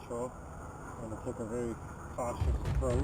natural. I'm going to take a very cautious approach.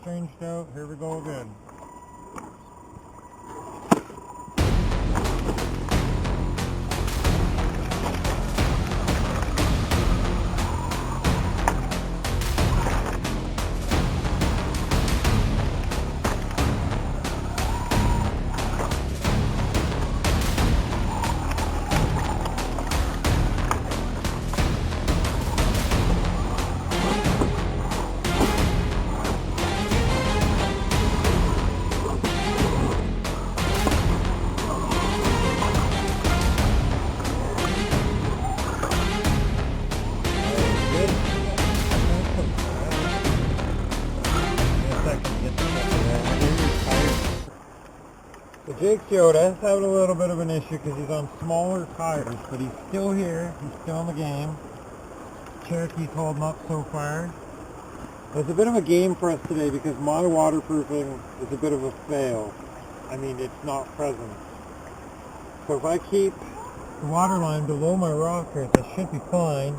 Changed out. Here we go again. Jake's Yota is having a little bit of an issue because he's on smaller tires, but he's still here. He's still in the game. Cherokee's holding up so far. It's a bit of a game for us today because my waterproofing is a bit of a fail. I mean, it's not present. So if I keep the water line below my rockers, I should be fine.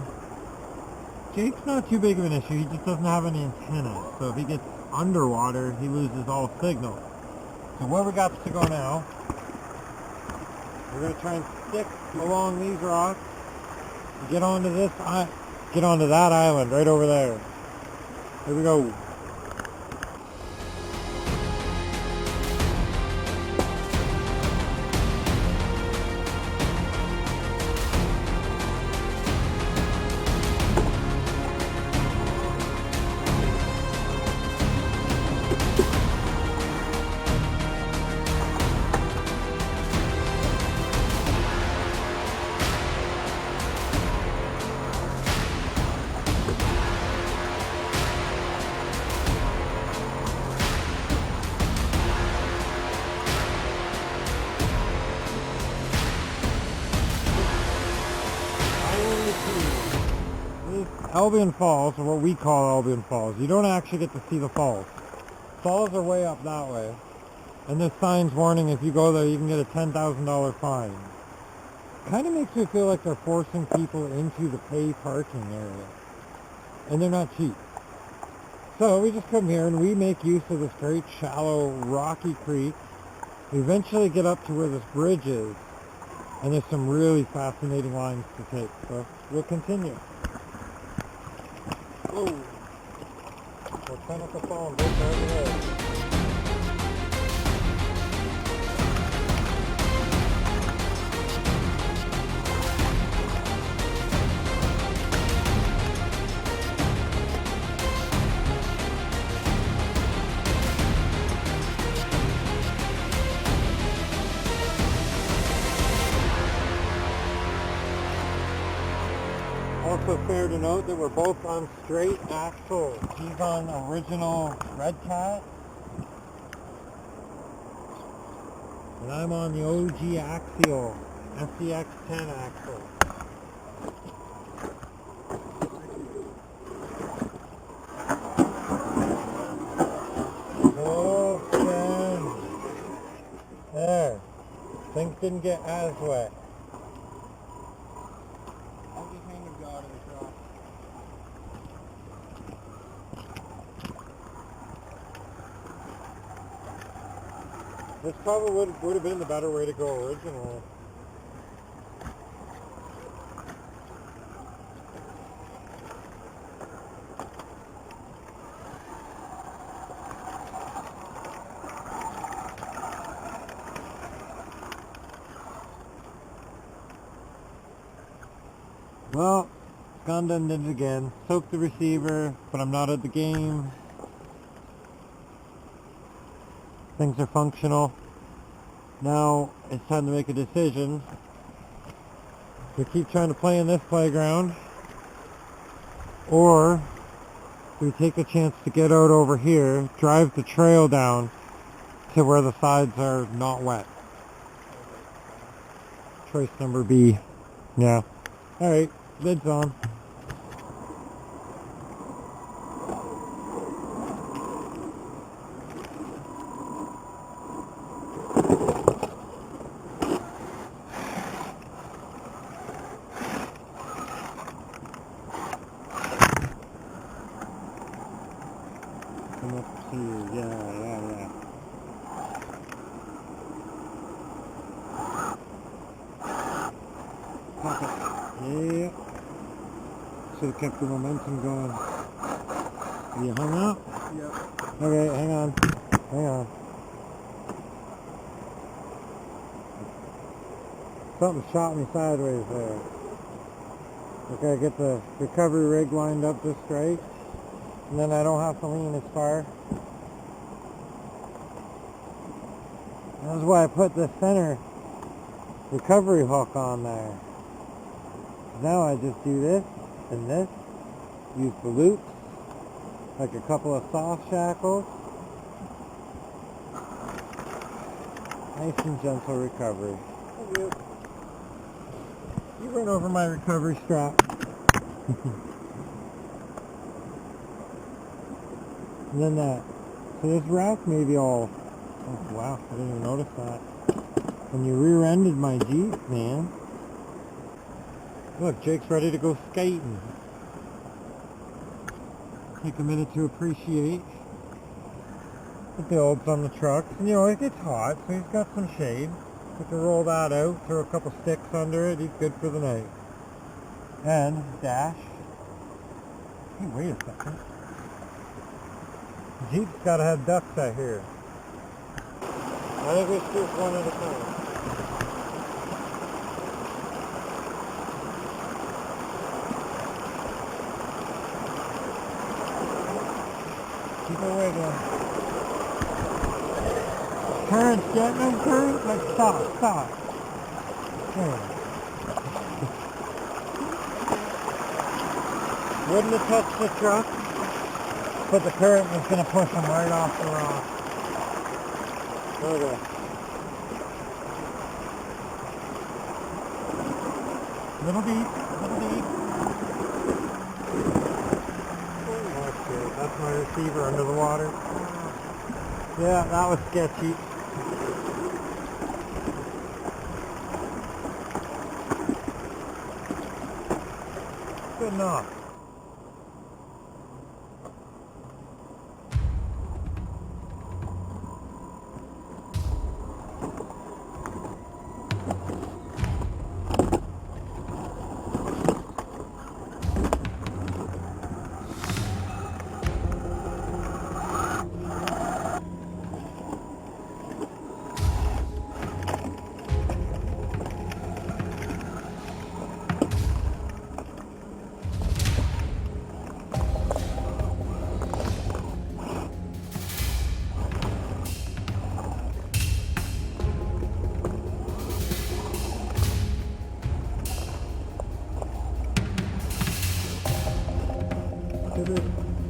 Jake's not too big of an issue. He just doesn't have any antenna. So if he gets underwater, he loses all signal. So where we got to go now, we're going to try and stick along these rocks and get onto that island right over there. Here we go. Albian Falls, or what we call Albian Falls. You don't actually get to see the falls. Falls are way up that way. And there's signs warning if you go there you can get a $10,000 fine. Kind of makes me feel like they're forcing people into the pay parking area. And they're not cheap. So we just come here and we make use of this great shallow rocky creek. We eventually get up to where this bridge is. And there's some really fascinating lines to take. So we'll continue. Whoa. We'll try not to fall and break our head. Also fair to note that we're both on straight axles. He's on original Red Cat. And I'm on the OG axial, FCX10 axle. Okay. There. Things didn't get as wet. This probably would have been the better way to go originally. Well, gone done it again. Soaked the receiver, but I'm not at the game. Things are functional. Now it's time to make a decision. We keep trying to play in this playground, or we take a chance to get out over here, drive the trail down to where the sides are not wet. Choice number B. Yeah. Alright, lid's on. Come up here, yeah. Pop it. Yeah. Should have kept the momentum going. Are you hung up? Yeah. Okay, hang on. Something shot me sideways there. Okay, get the recovery rig lined up just straight. And then I don't have to lean as far. That's why I put the center recovery hook on there. Now I just do this and this. Use the loops, like a couple of soft shackles. Nice and gentle recovery. Thank you. You run over my recovery strap. And then that. So this rack may be all... Oh wow, I didn't even notice that. When you rear-ended my Jeep, man. Look, Jake's ready to go skating. Take a minute to appreciate the builds on the trucks. And you know, it gets hot, so he's got some shade. We can roll that out, throw a couple sticks under it, he's good for the night. And dash. Hey, wait a second. Jeep's gotta have ducks out here. I think we shoot one at a time. Keep it wiggling. Current's getting them, current? Like, stop. There. Wouldn't have touched the truck, but the current was going to push him right off the rock. Okay. Little deep. Oh, shit. That's my receiver under the water. Yeah, that was sketchy. Good enough.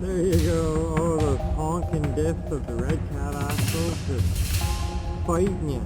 There you go. Oh, those honking diffs of the red cat axles just fighting you.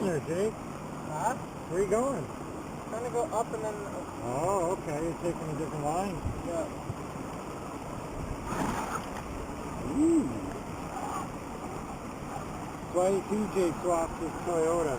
There, Jake. Huh? Where are you going? Trying to go up and then... Oh, okay. You're taking a different line. Yeah. Ooh. That's why Jake swapped his Toyota.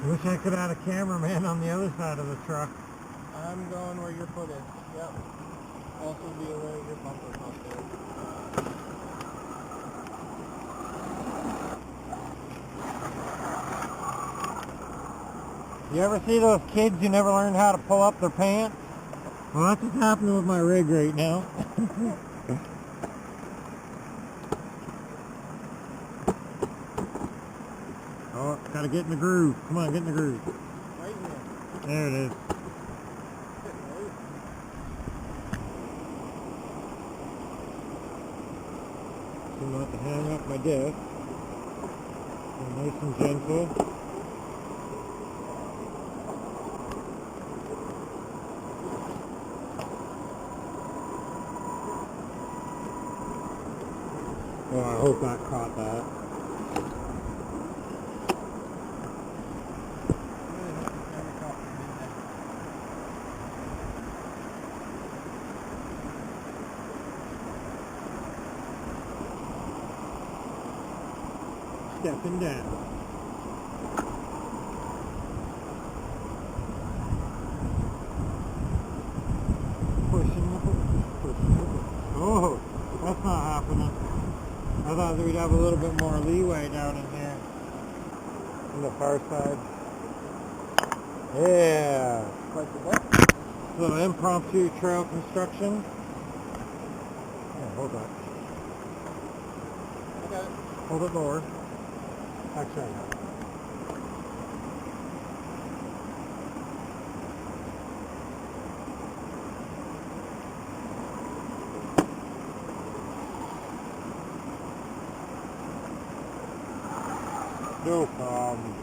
Wish I could have had a cameraman on the other side of the truck. I'm going where your foot is. Yep. Also be aware of your bumper pump there. You ever see those kids who never learned how to pull up their pants? Well, that's what's happening with my rig right now. Oh, gotta get in the groove. Come on, get in the groove. Right here. There it is. So not to hang up my disc. So nice and gentle. Oh, I hope that caught that. Stepping down. Oh, that's not happening. I thought that we'd have a little bit more leeway down in here. On the far side. Yeah. Little impromptu trail construction. Oh, hold that. Okay. Hold it lower. Actually, no problem.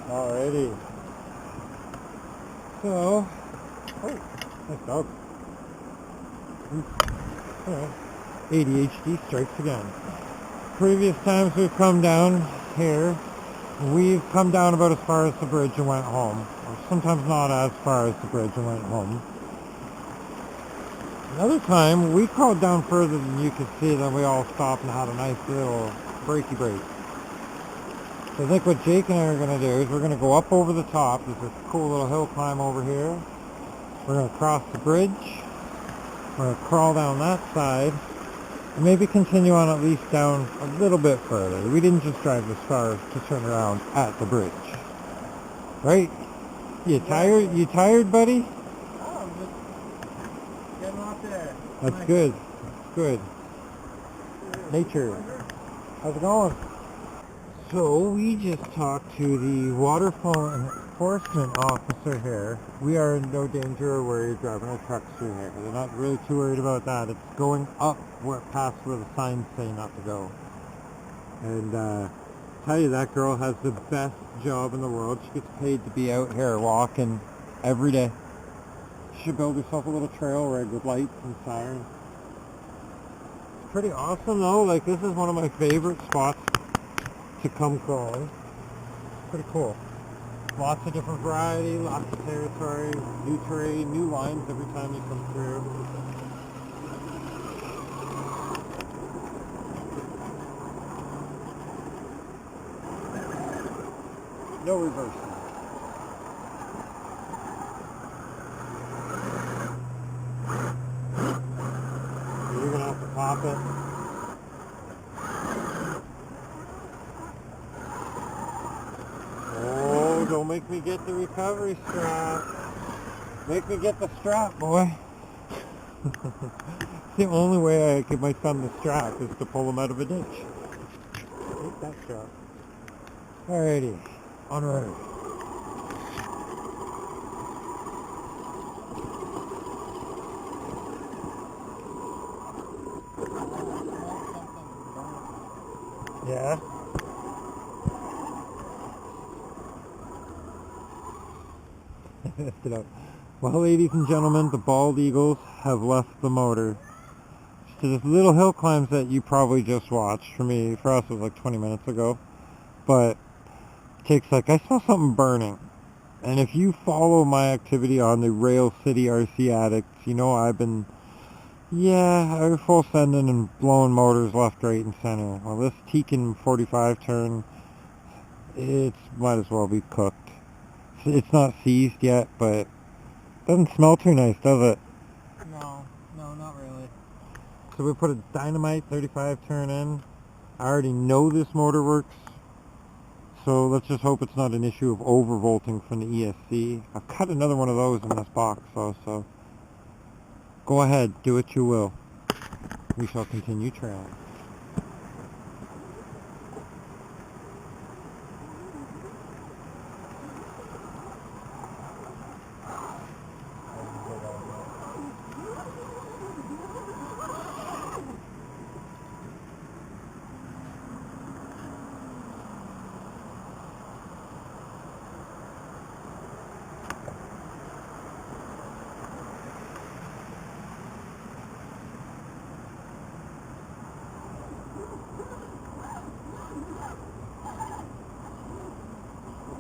Alrighty. So, oh, nice dog. ADHD strikes again. Previous times we've come down here, we've come down about as far as the bridge and went home. Or sometimes not as far as the bridge and went home. Another time, we crawled down further than you could see, then we all stopped and had a nice little breaky break. So I think what Jake and I are going to do is we're going to go up over the top. There's this cool little hill climb over here. We're going to cross the bridge. We're going to crawl down that side. And maybe continue on at least down a little bit further. We didn't just drive this far to turn around at the bridge. Right? You tired? You tired, buddy? Oh, I'm just getting off there. That's good. Good. Nature. How's it going? So we just talked to the waterfall enforcement officer here. We are in no danger of worry driving our trucks through here. They're not really too worried about that. It's going up past where the signs say not to go. And tell you, that girl has the best job in the world. She gets paid to be out here walking every day. She should build herself a little trail rig with lights and sirens. It's pretty awesome though. Like, this is one of my favorite spots to come crawling. Pretty cool. Lots of different variety, lots of territory, new terrain, new lines every time you come through. No reversing. You're gonna have to pop it. Don't make me get the recovery strap. Make me get the strap, boy. The only way I give my son the strap is to pull him out of a ditch. Take that strap. Alrighty, on road. Yeah. Well, ladies and gentlemen, the bald eagles have left the motor. So this little hill climbs that you probably just watched. For me, for us, it was like 20 minutes ago. But it takes like, I saw something burning. And if you follow my activity on the Rail City RC Addicts, you know I've been, I full sending and blowing motors left, right, and center. Well, this Tekin 45 turn, it might as well be cooked. It's not seized yet, but it doesn't smell too nice, does it? No, not really. So we put a dynamite 35 turn in. I already know this motor works, so let's just hope it's not an issue of overvolting from the ESC. I've got another one of those in this box, though, so go ahead, do what you will. We shall continue trailing.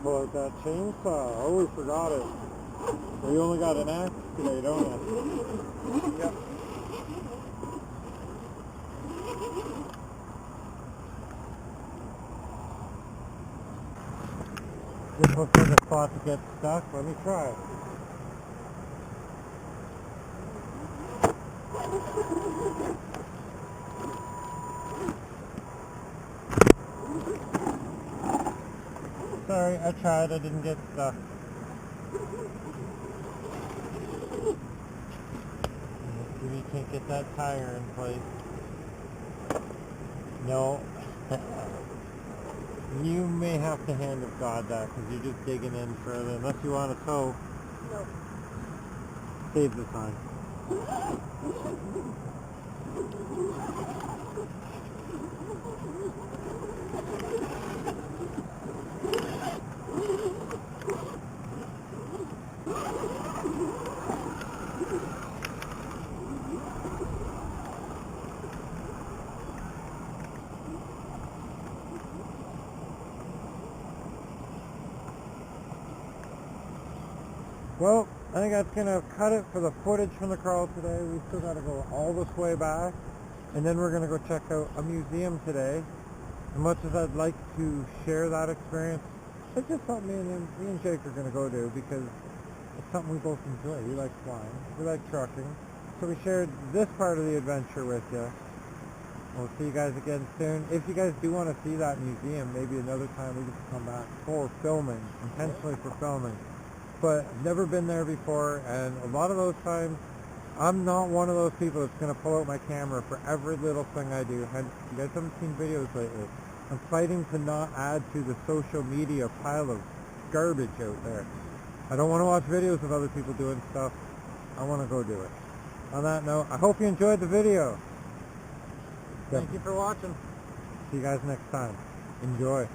pull out that chainsaw. Oh, we forgot it. We only got an axe today, don't we? Yep. This looks like a spot to get stuck. Let me try. Sorry, I tried. I didn't get stuck. Maybe you can't get that tire in place. No. You may have to hand of God that because you're just digging in further. Unless you want to tow. Nope. Save the time. Well, I think that's going to cut it for the footage from the crawl today. We still got to go all this way back, and then we're going to go check out a museum today. As much as I'd like to share that experience, it's just something me and Jake are going to go do because it's something we both enjoy. We like flying. We like trucking. So we shared this part of the adventure with you. We'll see you guys again soon. If you guys do want to see that museum, maybe another time we can come back for filming, intentionally for filming. But I've never been there before, and a lot of those times, I'm not one of those people that's going to pull out my camera for every little thing I do. And you guys haven't seen videos lately. I'm fighting to not add to the social media pile of garbage out there. I don't want to watch videos of other people doing stuff. I want to go do it. On that note, I hope you enjoyed the video. Thank you for watching. See you guys next time. Enjoy.